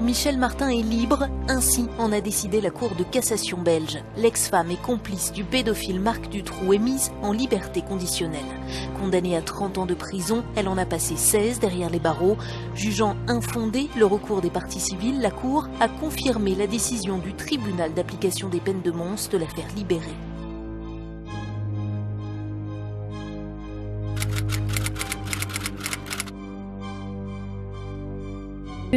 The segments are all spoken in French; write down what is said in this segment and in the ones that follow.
Michel Martin est libre, ainsi en a décidé la Cour de cassation belge. L'ex-femme et complice du pédophile Marc Dutroux est mise en liberté conditionnelle. Condamnée à 30 ans de prison, elle en a passé 16 derrière les barreaux. Jugeant infondé le recours des parties civiles, la Cour a confirmé la décision du tribunal d'application des peines de Mons de la faire libérer.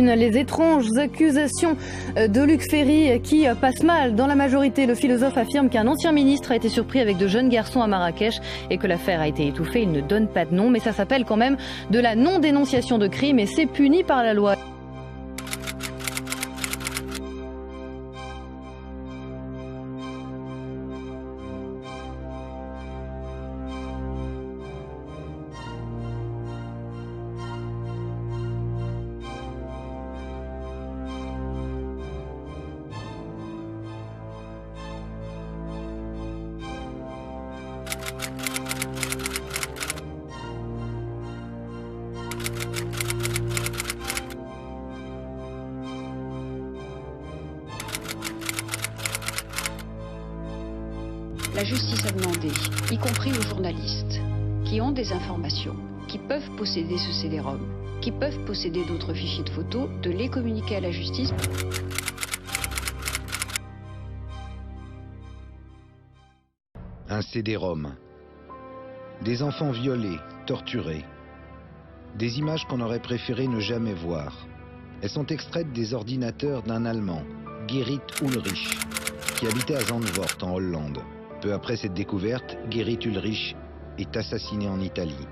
Les étranges accusations de Luc Ferry qui passent mal dans la majorité. Le philosophe affirme qu'un ancien ministre a été surpris avec de jeunes garçons à Marrakech et que l'affaire a été étouffée. Il ne donne pas de nom, mais ça s'appelle quand même de la non-dénonciation de crime et c'est puni par la loi. La justice a demandé, y compris aux journalistes, qui ont des informations, qui peuvent posséder ce CD-ROM, qui peuvent posséder d'autres fichiers de photos, de les communiquer à la justice. Un CD-ROM. Des enfants violés, torturés. Des images qu'on aurait préféré ne jamais voir. Elles sont extraites des ordinateurs d'un Allemand, Gerrit Ulrich, qui habitait à Zandvoort en Hollande. Peu après cette découverte, Gerrit Ulrich est assassiné en Italie.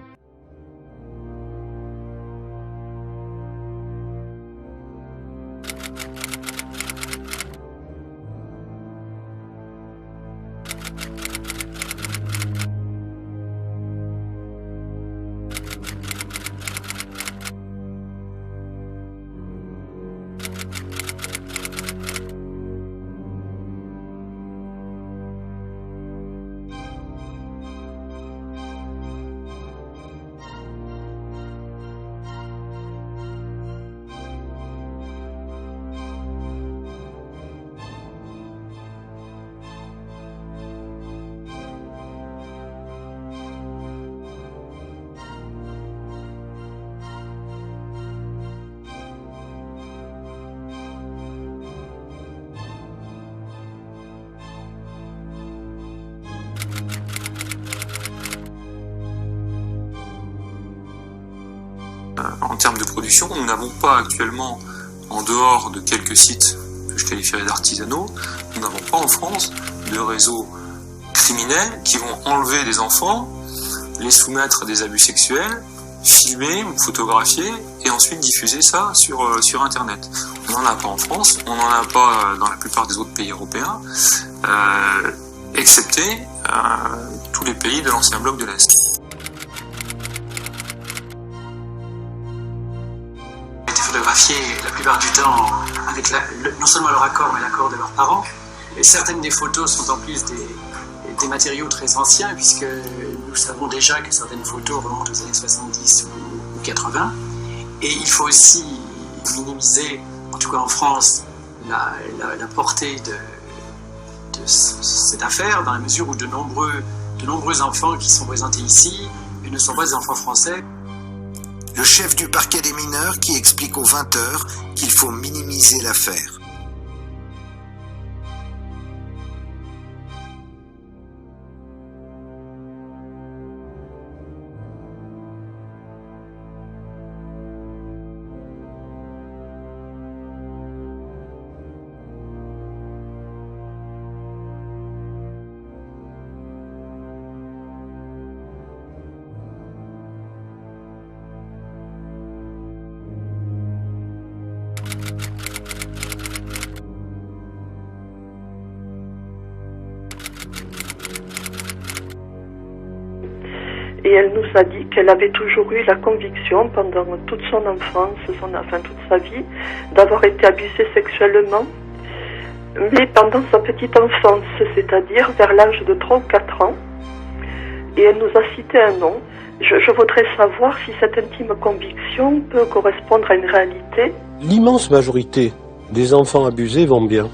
En termes de production, nous n'avons pas actuellement, en dehors de quelques sites que je qualifierais d'artisanaux, nous n'avons pas en France de réseaux criminels qui vont enlever des enfants, les soumettre à des abus sexuels, filmer ou photographier et ensuite diffuser ça sur Internet. On n'en a pas en France, on n'en a pas dans la plupart des autres pays européens, excepté tous les pays de l'ancien bloc de l'Est. Photographiés la plupart du temps avec non seulement leur accord mais l'accord de leurs parents. Et certaines des photos sont en plus des matériaux très anciens puisque nous savons déjà que certaines photos remontent aux années 70 ou 80. Et il faut aussi minimiser, en tout cas en France, la portée de cette affaire dans la mesure où de nombreux enfants qui sont présentés ici ne sont pas des enfants français. Le chef du parquet des mineurs qui explique aux 20h qu'il faut minimiser l'affaire. Et elle nous a dit qu'elle avait toujours eu la conviction pendant toute son enfance, toute sa vie, d'avoir été abusée sexuellement, mais pendant sa petite enfance, c'est-à-dire vers l'âge de 3 ou 4 ans. Et elle nous a cité un nom. Je voudrais savoir si cette intime conviction peut correspondre à une réalité. L'immense majorité des enfants abusés vont bien,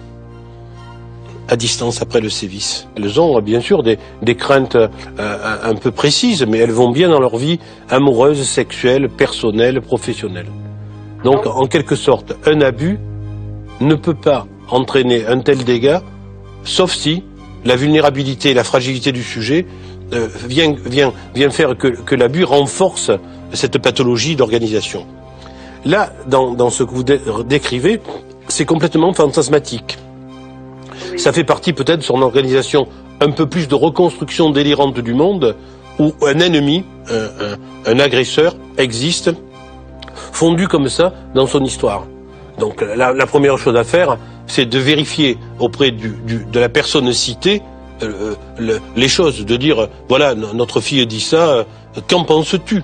à distance après le sévice. Elles ont bien sûr des craintes un peu précises, mais elles vont bien dans leur vie amoureuse, sexuelle, personnelle, professionnelle. Donc, en quelque sorte, un abus ne peut pas entraîner un tel dégât, sauf si la vulnérabilité et la fragilité du sujet vient faire que l'abus renforce cette pathologie d'organisation. Là, dans ce que vous décrivez, c'est complètement fantasmatique. Oui. Ça fait partie peut-être de son organisation un peu plus de reconstruction délirante du monde, où un ennemi, un agresseur existe, fondu comme ça dans son histoire. Donc la première chose à faire, c'est de vérifier auprès de la personne citée les choses, de dire, voilà, notre fille dit ça, qu'en penses-tu ?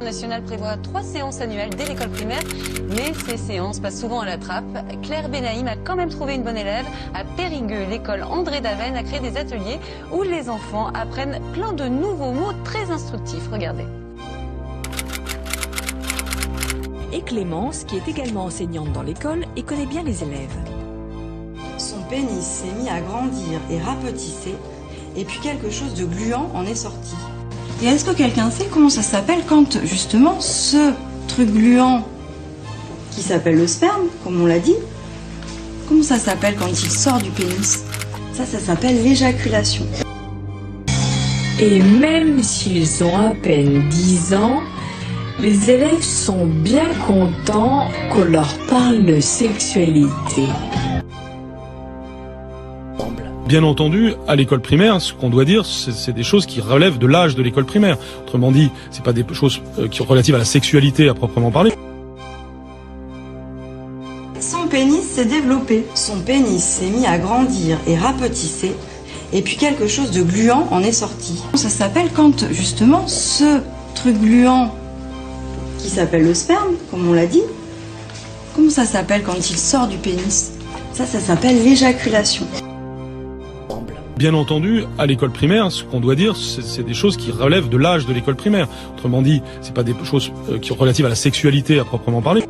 National prévoit 3 séances annuelles dès l'école primaire, mais ces séances passent souvent à la trappe. Claire Benaïm a quand même trouvé une bonne élève. À Périgueux, l'école André Daven a créé des ateliers où les enfants apprennent plein de nouveaux mots très instructifs. Regardez. Et Clémence, qui est également enseignante dans l'école et connaît bien les élèves. Son pénis s'est mis à grandir et rapetissé, et puis quelque chose de gluant en est sorti. Et est-ce que quelqu'un sait comment ça s'appelle quand, justement, ce truc gluant, qui s'appelle le sperme, comme on l'a dit, comment ça s'appelle quand il sort du pénis? Ça s'appelle l'éjaculation. Et même s'ils ont à peine 10 ans, les élèves sont bien contents qu'on leur parle de sexualité. Bien entendu, à l'école primaire, ce qu'on doit dire, c'est des choses qui relèvent de l'âge de l'école primaire. Autrement dit, c'est pas des choses qui sont relatives à la sexualité à proprement parler. Son pénis s'est développé. Son pénis s'est mis à grandir et rapetissé, et puis quelque chose de gluant en est sorti. Ça s'appelle quand, justement, ce truc gluant, qui s'appelle le sperme, comme on l'a dit, comment ça s'appelle quand il sort du pénis? Ça s'appelle l'éjaculation. Bien entendu, à l'école primaire, ce qu'on doit dire, c'est des choses qui relèvent de l'âge de l'école primaire. Autrement dit, c'est pas des choses qui sont relatives à la sexualité à proprement parler.